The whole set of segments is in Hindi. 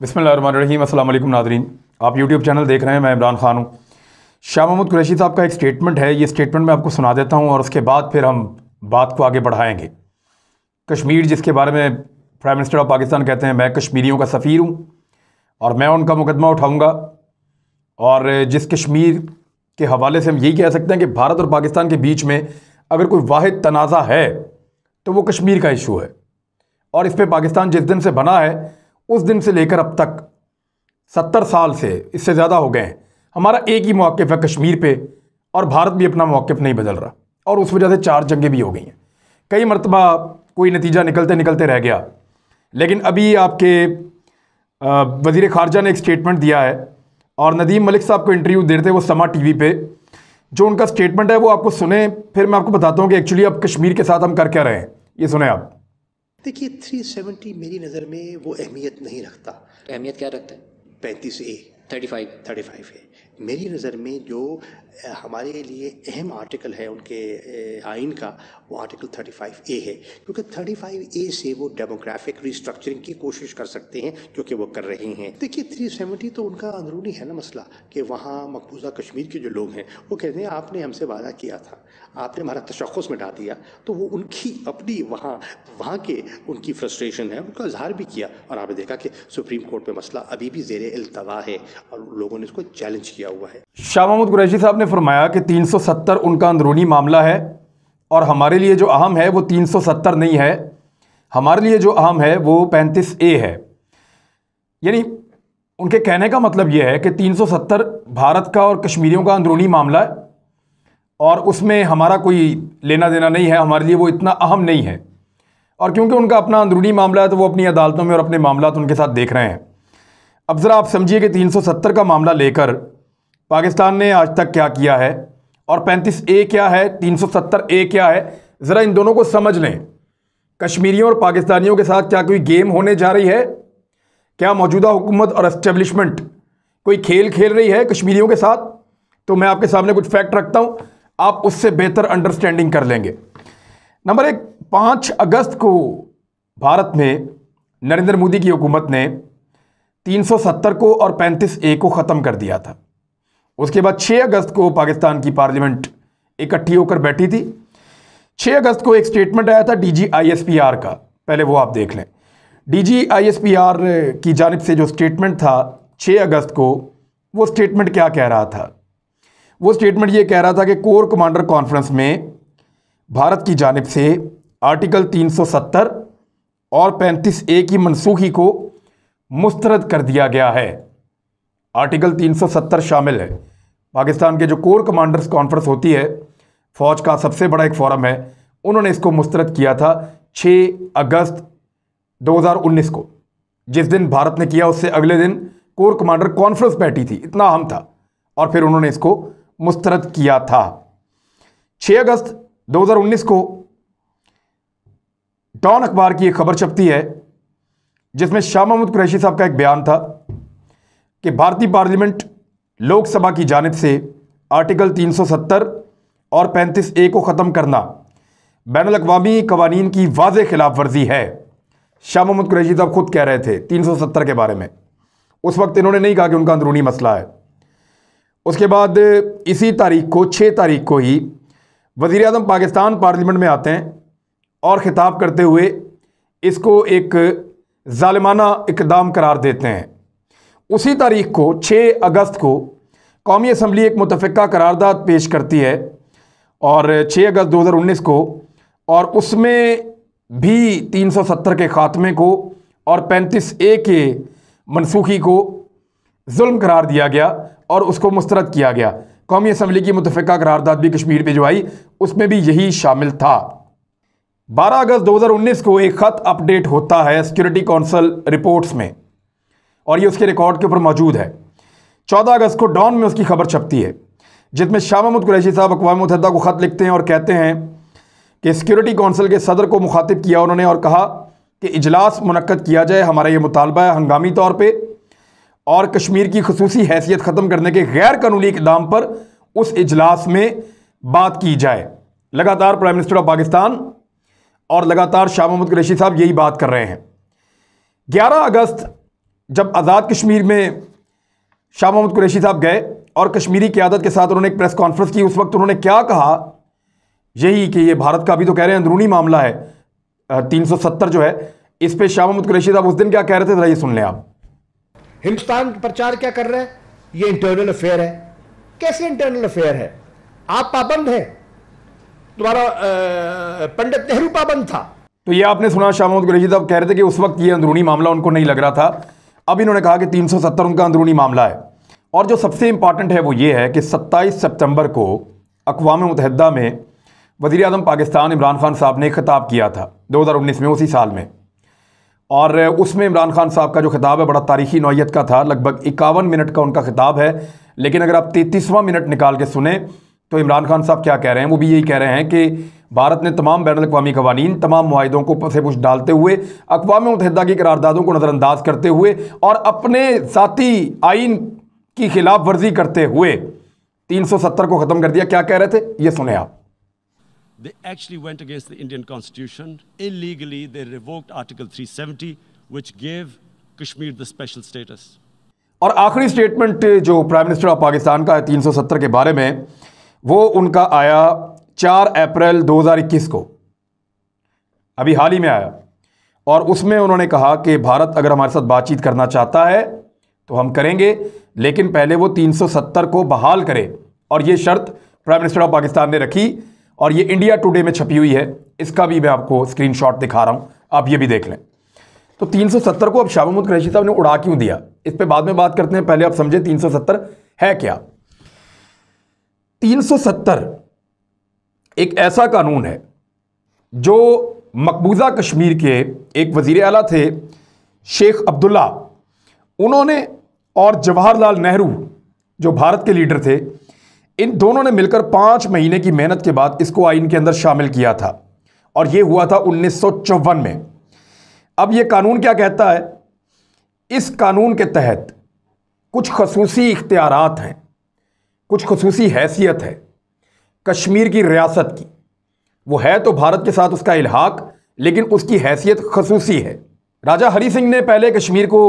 बिस्मिल्लाहिर्रहमानिर्रहीम। अस्सलाम वालेकुम नाज़रीन, आप यूट्यूब चैनल देख रहे हैं। मैं इमरान खान हूँ। शाह महमूद कुरैशी साहब का एक स्टेटमेंट है, ये स्टेटमेंट मैं आपको सुना देता हूँ और उसके बाद फिर हम बात को आगे बढ़ाएंगे। कश्मीर, जिसके बारे में प्राइम मिनिस्टर ऑफ पाकिस्तान कहते हैं मैं कश्मीरियों का सफ़ीर हूँ और मैं उनका मुकदमा उठाऊँगा, और जिस कश्मीर के हवाले से हम यही कह सकते हैं कि भारत और पाकिस्तान के बीच में अगर कोई वाहिद तनाज़ा है तो वो कश्मीर का इशू है। और इस पर पाकिस्तान जिस दिन से बना है उस दिन से लेकर अब तक 70 साल से इससे ज़्यादा हो गए हैं, हमारा एक ही मौक़िफ़ है कश्मीर पे, और भारत भी अपना मौक़िफ़ नहीं बदल रहा, और उस वजह से 4 जंगें भी हो गई हैं। कई मरतबा कोई नतीजा निकलते निकलते रह गया, लेकिन अभी आपके वज़ीर ख़ारजा ने एक स्टेटमेंट दिया है और नदीम मलिक साहब को इंटरव्यू दे रहे थे वो समा टीवी पे। जो उनका स्टेटमेंट है वो आपको सुने, फिर मैं आपको बताता हूँ कि एक्चुअली अब कश्मीर के साथ हम कर क्या रहे हैं। ये सुने आप। देखिए 370 मेरी नज़र में वो अहमियत नहीं रखता। तो अहमियत क्या रखता है? 35A 35 है मेरी नज़र में। जो हमारे लिए अहम आर्टिकल है उनके आइन का, वो आर्टिकल 35A है, क्योंकि 35A से वो डेमोग्राफिक रिस्ट्रक्चरिंग की कोशिश कर सकते हैं, जो कि वो कर रहे हैं। देखिए 370 तो उनका अंदरूनी है ना मसला, कि वहाँ मकबूजा कश्मीर के जो लोग हैं वो कहते हैं आपने हमसे वादा किया था, आपने हमारा तशख़्ख़ुस मिटा दिया। तो वो उनकी अपनी वहाँ के उनकी फ्रस्ट्रेशन है, उनका इजहार भी किया, और आपने देखा कि सुप्रीम कोर्ट में मसला अभी भी ज़ेरे इल्तवा है और लोगों ने इसको चैलेंज किया हुआ है। शाह महमूद कुरैशी साहब ने फरमाया कि 370 उनका अंदरूनी मामला है और हमारे लिए जो अहम है वो 370 नहीं है, हमारे लिए जो अहम है वो 35A है। यानी उनके कहने का मतलब ये है कि 370 भारत का और कश्मीरियों का अंदरूनी मामला है और उसमें हमारा कोई लेना देना नहीं है, हमारे लिए वो इतना अहम नहीं है। और क्योंकि उनका अपना अंदरूनी मामला है तो वो अपनी अदालतों में और अपने मामला उनके साथ देख रहे हैं। अब ज़रा आप समझिए कि 370 का मामला लेकर पाकिस्तान ने आज तक क्या किया है और 35A क्या है, 370A क्या है, ज़रा इन दोनों को समझ लें। कश्मीरियों और पाकिस्तानियों के साथ क्या कोई गेम होने जा रही है? क्या मौजूदा हुकूमत और एस्टेब्लिशमेंट कोई खेल खेल रही है कश्मीरियों के साथ? तो मैं आपके सामने कुछ फैक्ट रखता हूँ, आप उससे बेहतर अंडरस्टैंडिंग कर लेंगे। नंबर 1, 5 अगस्त को भारत में नरेंद्र मोदी की हुकूमत ने 370 को और 35A को ख़त्म कर दिया था। उसके बाद 6 अगस्त को पाकिस्तान की पार्लियामेंट इकट्ठी होकर बैठी थी। 6 अगस्त को एक स्टेटमेंट आया था DG-ISPR का, पहले वो आप देख लें। DG-ISPR की जानिब से जो स्टेटमेंट था 6 अगस्त को, वो स्टेटमेंट क्या कह रहा था? वो स्टेटमेंट ये कह रहा था कि कोर कमांडर कॉन्फ्रेंस में भारत की जानिब से आर्टिकल 370 और 35A की मनसूखी को मुस्तरद कर दिया गया है। आर्टिकल 370 शामिल है। पाकिस्तान के जो कोर कमांडर्स कॉन्फ्रेंस होती है, फ़ौज का सबसे बड़ा एक फोरम है, उन्होंने इसको मुस्तरद किया था 6 अगस्त 2019 को। जिस दिन भारत ने किया उससे अगले दिन कोर कमांडर कॉन्फ्रेंस बैठी थी, इतना अहम था, और फिर उन्होंने इसको मुस्तरद किया था। 6 अगस्त 2019 को डॉन अखबार की एक खबर छपती है जिसमें शाह महमूद कुरैशी साहब का एक बयान था कि भारतीय पार्लियामेंट लोकसभा की जानिब से आर्टिकल 370 और 35A को ख़त्म करना बैनुल-अक़वामी क़वानीन की वाज़ेह खिलाफ वर्जी है। शाह महमूद कुरैशी साहब खुद कह रहे थे 370 के बारे में। उस वक्त इन्होंने नहीं कहा कि उनका अंदरूनी मसला है। उसके बाद इसी तारीख को, 6 तारीख को ही वज़ीर आज़म पाकिस्तान पार्लियामेंट में आते हैं और ख़िताब करते हुए इसको एक ज़ालिमाना इक़दाम करार देते हैं। उसी तारीख को 6 अगस्त को कौमी असम्बली एक मुतफ़िक़ा करारदाद पेश करती है, और 6 अगस्त 2019 को, और उसमें भी 370 के ख़ात्मे को और 35A के मनसूखी को जुल्म करार दिया गया और उसको मुस्तरद किया गया। कौमी असम्बली की मुतफ़िक़ा करारदाद भी कश्मीर पे जो आई उसमें भी यही शामिल था। 12 अगस्त 2019 को एक ख़त अपडेट होता है सिक्योरिटी काउंसिल रिपोर्ट्स में, और ये उसके रिकॉर्ड के ऊपर मौजूद है। 14 अगस्त को डॉन में उसकी खबर छपती है जिसमें शाह महमूद कुरैशी साहब अक़वाम मुत्तहिदा को ख़त लिखते हैं और कहते हैं कि सिक्योरिटी काउंसिल के सदर को मुखातिब किया उन्होंने और कहा कि इजलास मुनक्कद किया जाए, हमारा ये मुतालबा है हंगामी तौर पर, और कश्मीर की खसूसी हैसियत ख़त्म करने के गैर कानूनी इक़दाम पर उस इजलास में बात की जाए। लगातार प्राइम मिनिस्टर ऑफ पाकिस्तान और लगातार शाह महमूद कुरैशी साहब यही बात कर रहे हैं। 11 अगस्त जब आज़ाद कश्मीर में शाह महमूद कुरैशी साहब गए और कश्मीरी क़यादत के साथ उन्होंने एक प्रेस कॉन्फ्रेंस की, उस वक्त उन्होंने क्या कहा, यही कि ये भारत का अभी तो कह रहे हैं अंदरूनी मामला है 370 जो है, इस पे शाह महमूद कुरैशी साहब उस दिन क्या कह रहे थे, जरा ये सुन लें आप। हिंदुस्तान प्रचार क्या कर रहा है, ये इंटरनल अफेयर है। कैसे इंटरनल अफेयर है? आप पाबंद हैं, तुम्हारा पंडित नेहरू पाबंद था। तो ये आपने सुना, शाह महमूद कुरैशी साहब कह रहे थे कि उस वक्त ये अंदरूनी मामला उनको नहीं लग रहा था। अब इन्होंने कहा कि 370 उनका अंदरूनी मामला है। और जो सबसे इंपॉर्टेंट है वो ये है कि 27 सितंबर को अक़वाम मुत्तहिदा में वज़ीर आज़म पाकिस्तान इमरान खान साहब ने खिताब किया था 2019 में, उसी साल में। और उसमें इमरान खान साहब का जो खिताब है बड़ा तारीख़ी नौइयत का था, लगभग 51 मिनट का उनका खिताब है। लेकिन अगर आप 33वां मिनट निकाल के सुने तो इमरान खान साहब क्या कह रहे हैं, वो भी यही कह रहे हैं कि भारत ने तमाम बैनुल-अक़वामी क़वानीन, तमाम मुआहिदों को पसे-पुश डालते हुए, अक़वाम मुत्तहिदा की करारदादों को नज़रअंदाज करते हुए और अपने ज़ाती आइन की खिलाफ वर्जी करते हुए 370 को ख़त्म कर दिया। क्या कह रहे थे, ये सुने आप। They actually went against the Indian Constitution. Illegally, they revoked Article 370, which gave Kashmir the special status. और आखिरी स्टेटमेंट जो प्राइम मिनिस्टर ऑफ पाकिस्तान का है 370 के बारे में, वो उनका आया 4 अप्रैल 2021 को, अभी हाल ही में आया। और उसमें उन्होंने कहा कि भारत अगर हमारे साथ बातचीत करना चाहता है तो हम करेंगे, लेकिन पहले वो 370 को बहाल करे। और ये शर्त प्राइम मिनिस्टर ऑफ पाकिस्तान ने रखी, और ये इंडिया टुडे में छपी हुई है। इसका भी मैं आपको स्क्रीनशॉट दिखा रहा हूं, आप ये भी देख लें। तो 370 को अब शाह महमूद कुरैशी साहब ने उड़ा क्यों दिया, इस पे बाद में बात करते हैं। पहले आप समझे 370 है क्या। 370 एक ऐसा कानून है जो मकबूजा कश्मीर के एक वजीर आला थे शेख अब्दुल्ला, उन्होंने और जवाहरलाल नेहरू जो भारत के लीडर थे, इन दोनों ने मिलकर 5 महीने की मेहनत के बाद इसको आइन के अंदर शामिल किया था। और यह हुआ था 1954 में। अब यह कानून क्या कहता है, इस कानून के तहत कुछ खसूसी इख्तियारात हैं, कुछ खसूसी हैसियत है कश्मीर की रियासत की। वो है तो भारत के साथ उसका इल्हाक, लेकिन उसकी हैसियत खसूसी है। राजा हरी सिंह ने पहले कश्मीर को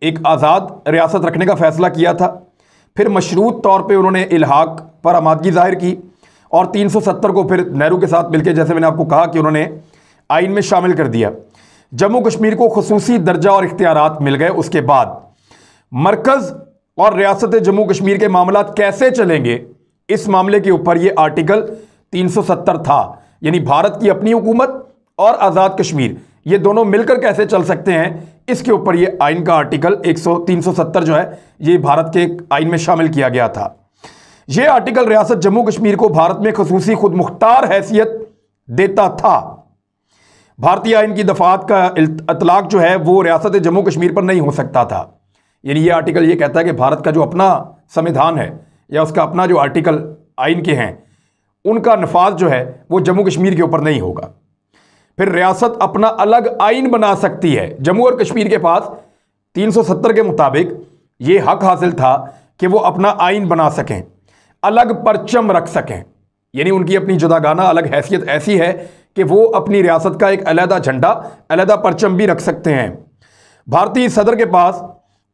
एक आज़ाद रियासत रखने का फ़ैसला किया था, फिर मशरूत तौर पे उन्होंने इल्हाक पर आमादगी ज़ाहिर की, और 370 को फिर नेहरू के साथ मिलकर, जैसे मैंने आपको कहा, कि उन्होंने आइन में शामिल कर दिया। जम्मू कश्मीर को खुसूसी दर्जा और इख्तियारात मिल गए। उसके बाद मरकज़ और रियासत जम्मू कश्मीर के मामला कैसे चलेंगे, इस मामले के ऊपर ये आर्टिकल 370 था। यानी भारत की अपनी हुकूमत और आज़ाद कश्मीर, ये दोनों मिलकर कैसे चल सकते हैं, इसके ऊपर ये आइन का आर्टिकल 370 जो है ये भारत के आइन में शामिल किया गया था। ये आर्टिकल रियासत जम्मू कश्मीर को भारत में खसूसी खुद मुख्तार हैसियत देता था। भारतीय आइन की दफात का इतलाक जो है वो रियासत जम्मू कश्मीर पर नहीं हो सकता था। यानी ये आर्टिकल ये कहता है कि भारत का जो अपना संविधान है या उसका अपना जो आर्टिकल आइन के हैं, उनका नफाज जो है वो जम्मू कश्मीर के ऊपर नहीं होगा। फिर रियासत अपना अलग आइन बना सकती है। जम्मू और कश्मीर के पास 370 के मुताबिक ये हक हासिल था कि वो अपना आइन बना सकें, अलग परचम रख सकें। यानी उनकी अपनी जुदागाना अलग हैसियत ऐसी है कि वो अपनी रियासत का एक अलहदा झंडा, अलहदा परचम भी रख सकते हैं। भारतीय सदर के पास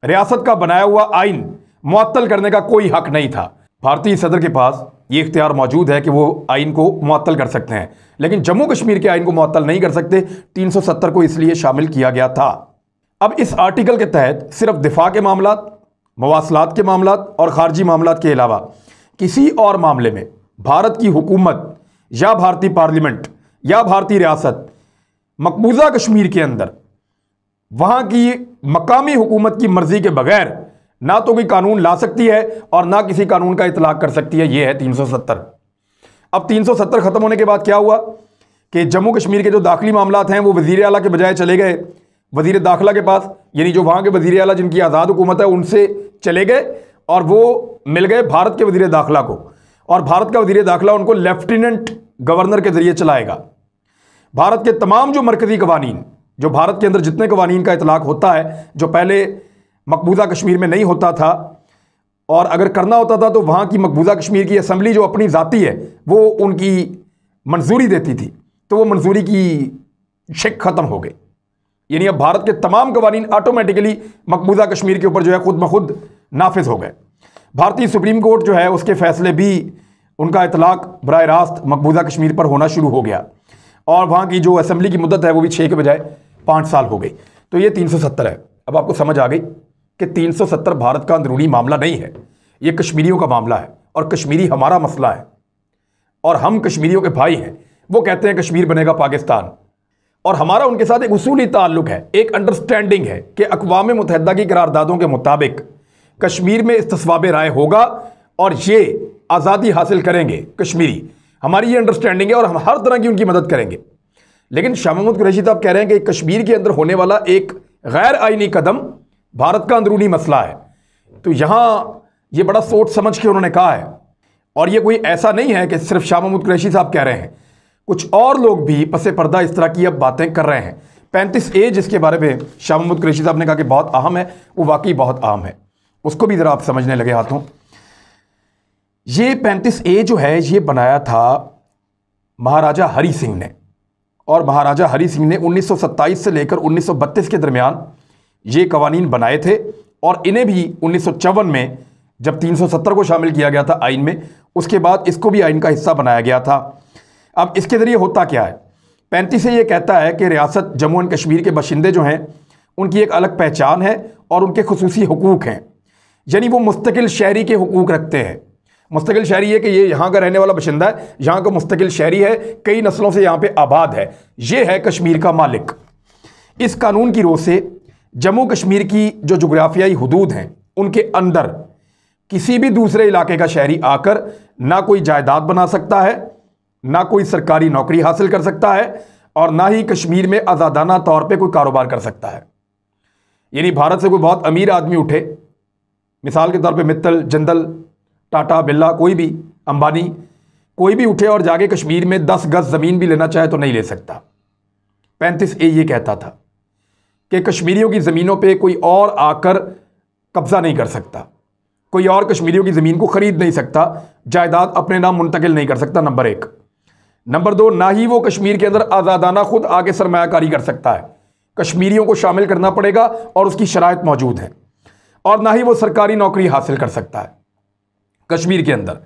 रियासत का बनाया हुआ आइन मुअत्तल करने का कोई हक नहीं था। भारतीय सदर के पास ये इख्तियार मौजूद है कि वो आइन को मुअत्तल कर सकते हैं, लेकिन जम्मू कश्मीर के आइन को मुअत्तल नहीं कर सकते। 370 को इसलिए शामिल किया गया था। अब इस आर्टिकल के तहत सिर्फ दिफा के मामलात, मवासलात के मामलात और खारजी मामलात के अलावा किसी और मामले में भारत की हुकूमत या भारतीय पार्लियामेंट या भारतीय रियासत मकबूजा कश्मीर के अंदर वहाँ की मकामी हुकूमत की मर्जी के बगैर ना तो कोई कानून ला सकती है और ना किसी कानून का इतलाक कर सकती है। यह है 370। अब 370 ख़त्म होने के बाद क्या हुआ कि जम्मू कश्मीर के जो दाखिली मामलात हैं वो वज़ीर आला के बजाय चले गए वज़ीर दाखिला के पास। यानी जो वहाँ के वज़ीर आला जिनकी आज़ाद हुकूमत है उनसे चले गए और वो मिल गए भारत के वज़ीर दाखिला को, और भारत का वज़ीर दाखिला उनको लेफ्टिनेंट गवर्नर के ज़रिए चलाएगा। भारत के तमाम जो मरकज़ी कवानीन, जो भारत के अंदर जितने कवानीन का इतलाक होता है, जो पहले मकबूजा कश्मीर में नहीं होता था, और अगर करना होता था तो वहाँ की मकबूजा कश्मीर की असम्बली जो अपनी ज़ाती है वो उनकी मंजूरी देती थी, तो वो मंजूरी की शिक ख़त्म हो गई। यानी अब भारत के तमाम कवानीन ऑटोमेटिकली मकबूजा कश्मीर के ऊपर जो है खुद ब खुद नाफिज हो गए। भारतीय सुप्रीम कोर्ट जो है उसके फैसले भी उनका इतलाक बराह रास्त मकबूजा कश्मीर पर होना शुरू हो गया और वहाँ की जो असेंबली की मुद्दत है वो भी 6 के बजाय 5 साल हो गई। तो ये 370 है। अब आपको समझ आ गई कि 370 भारत का अंदरूनी मामला नहीं है, ये कश्मीरियों का मामला है और कश्मीरी हमारा मसला है और हम कश्मीरियों के भाई हैं। वो कहते हैं कश्मीर बनेगा पाकिस्तान और हमारा उनके साथ एक उसूली ताल्लुक है, एक अंडरस्टैंडिंग है कि अक़वाम मुत्तहिदा की करारदादों के मुताबिक कश्मीर में इस्तिस्वाब राय होगा और ये आज़ादी हासिल करेंगे कश्मीरी। हमारी ये अंडरस्टैंडिंग है और हम हर तरह की उनकी मदद करेंगे। लेकिन शाह महमूद कुरैशी साहब कह रहे हैं कि कश्मीर के अंदर होने वाला एक गैर आईनी कदम भारत का अंदरूनी मसला है। तो यहाँ ये बड़ा सोच समझ के उन्होंने कहा है और ये कोई ऐसा नहीं है कि सिर्फ शाह महमूद कुरैशी साहब कह रहे हैं, कुछ और लोग भी पसे पर्दा इस तरह की अब बातें कर रहे हैं। 35A जिसके बारे में शाह महमूद कुरैशी साहब ने कहा कि बहुत अहम है, वो वाकई बहुत अहम है, उसको भी ज़रा आप समझने लगे हाथों। ये 35A जो है ये बनाया था महाराजा हरी सिंह ने और महाराजा हरी सिंह ने 1927 से लेकर 1932 के दरमियान ये कवानीन बनाए थे और इन्हें भी 1954 में जब 370 को शामिल किया गया था आइन में, उसके बाद इसको भी आइन का हिस्सा बनाया गया था। अब इसके ज़रिए होता क्या है, 35A ये कहता है कि रियासत जम्मू एंड कश्मीर के बाशिंदे जो हैं उनकी एक अलग पहचान है और उनके खुसूसी हुकूक हैं, यानी वो मुस्तकिल शहरी के हुकूक रखते हैं। मुस्तकिल शहरी है कि ये यहाँ का रहने वाला बाशिंदा है, यहाँ का मुस्तकिल शहरी है, कई नस्लों से यहाँ पे आबाद है, ये है कश्मीर का मालिक। इस कानून की रोज़ से जम्मू कश्मीर की जो जुग्राफियाई हुदूद हैं उनके अंदर किसी भी दूसरे इलाके का शहरी आकर ना कोई जायदाद बना सकता है, ना कोई सरकारी नौकरी हासिल कर सकता है और ना ही कश्मीर में आज़ादाना तौर पे कोई कारोबार कर सकता है। यानी भारत से कोई बहुत अमीर आदमी उठे, मिसाल के तौर पे मित्तल, जिंदल, टाटा, बिरला, कोई भी, अंबानी, कोई भी उठे और जाके कश्मीर में 10 गज ज़मीन भी लेना चाहे तो नहीं ले सकता। 35A ये कहता था कि कश्मीरियों की ज़मीनों पे कोई और आकर कब्ज़ा नहीं कर सकता, कोई और कश्मीरियों की ज़मीन को ख़रीद नहीं सकता, जायदाद अपने नाम मुंतकिल नहीं कर सकता, नंबर 1। नंबर 2, ना ही वो कश्मीर के अंदर आज़ादाना खुद आके सरमायाकारी कर सकता है, कश्मीरियों को शामिल करना पड़ेगा और उसकी शराइत मौजूद है, और ना ही वो सरकारी नौकरी हासिल कर सकता है कश्मीर के अंदर।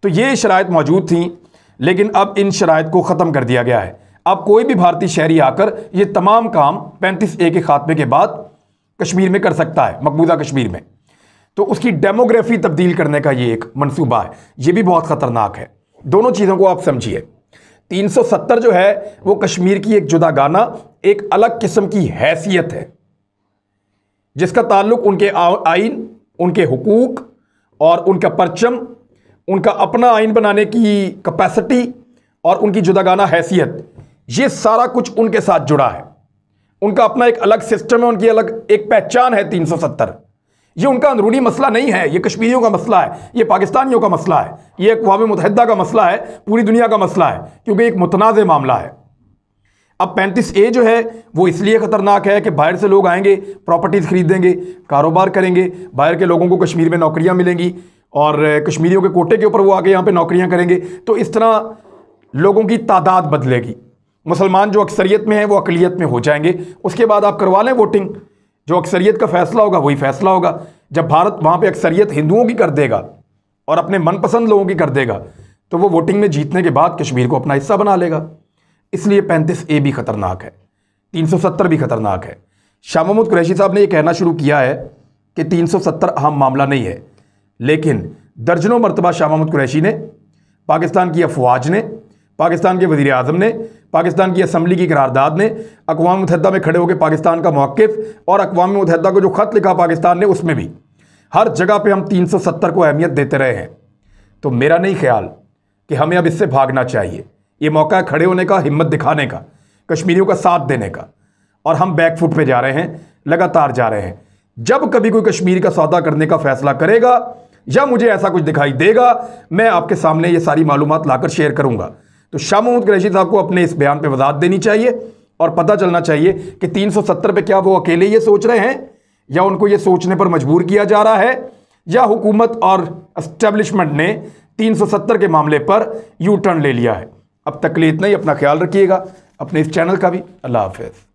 तो ये शराइत मौजूद थी, लेकिन अब इन शराइत को ख़त्म कर दिया गया है। अब कोई भी भारतीय शहरी आकर ये तमाम काम 35A के खात्मे के बाद कश्मीर में कर सकता है, मकबूजा कश्मीर में। तो उसकी डेमोग्राफी तब्दील करने का ये एक मंसूबा है, ये भी बहुत ख़तरनाक है। दोनों चीज़ों को आप समझिए। 370 जो है वो कश्मीर की एक जुदागाना, एक अलग किस्म की हैसियत है जिसका ताल्लुक उनके आइन, उनके हुकूक और उनका परचम, उनका अपना आइन बनाने की कैपेसिटी और उनकी जुदागाना हैसियत, ये सारा कुछ उनके साथ जुड़ा है। उनका अपना एक अलग सिस्टम है, उनकी अलग एक पहचान है। 370 ये उनका अंदरूनी मसला नहीं है, ये कश्मीरियों का मसला है, ये पाकिस्तानियों का मसला है, ये अक़वाम मुत्तहिदा का मसला है, पूरी दुनिया का मसला है, क्योंकि एक मुतनाज़ मामला है। अब 35A जो है वो इसलिए ख़तरनाक है कि बाहर से लोग आएंगे, प्रॉपर्टीज़ खरीदेंगे, कारोबार करेंगे, बाहर के लोगों को कश्मीर में नौकरियां मिलेंगी और कश्मीरियों के कोटे के ऊपर वो आके यहाँ पे नौकरियां करेंगे। तो इस तरह लोगों की तादाद बदलेगी, मुसलमान जो अक्सरियत में है वो अक़लियत में हो जाएंगे। उसके बाद आप करवा लें वोटिंग, जो अक्सरियत का फ़ैसला होगा वही फ़ैसला होगा। जब भारत वहाँ पर अक्सरियत हिंदुओं की कर देगा और अपने मनपसंद लोगों की कर देगा तो वो वोटिंग में जीतने के बाद कश्मीर को अपना हिस्सा बना लेगा। इसलिए 35A भी ख़तरनाक है, 370 भी ख़तरनाक है। शाह महमूद कुरैशी साहब ने यह कहना शुरू किया है कि 370 अहम मामला नहीं है, लेकिन दर्जनों मरतबा शाह महमूद कुरैशी ने, पाकिस्तान की अफवाज ने, पाकिस्तान के वज़ीर आज़म ने, पाकिस्तान की असम्बली की करारदाद ने, अक़वाम मुत्तहिदा में खड़े होकर पाकिस्तान का मौक़िफ़ और अक़वाम मुत्तहिदा को जो ख़त लिखा पाकिस्तान ने, उसमें भी हर जगह पर हम 370 को अहमियत देते रहे हैं। तो मेरा नहीं ख्याल कि हमें अब इससे भागना चाहिए। ये मौका है खड़े होने का, हिम्मत दिखाने का, कश्मीरियों का साथ देने का, और हम बैकफुट पे जा रहे हैं, लगातार जा रहे हैं। जब कभी कोई कश्मीर का सौदा करने का फैसला करेगा या मुझे ऐसा कुछ दिखाई देगा, मैं आपके सामने ये सारी मालूमात लाकर शेयर करूंगा। तो शाह महमूद कुरैशी साहब को अपने इस बयान पे वजाहत देनी चाहिए और पता चलना चाहिए कि 370 पे क्या वो अकेले ये सोच रहे हैं या उनको ये सोचने पर मजबूर किया जा रहा है, या हुकूमत और एस्टेब्लिशमेंट ने 370 के मामले पर यू टर्न ले लिया है। अब तक के लिए इतना ही। अपना ख्याल रखिएगा, अपने इस चैनल का भी। अल्लाह हाफ़िज़।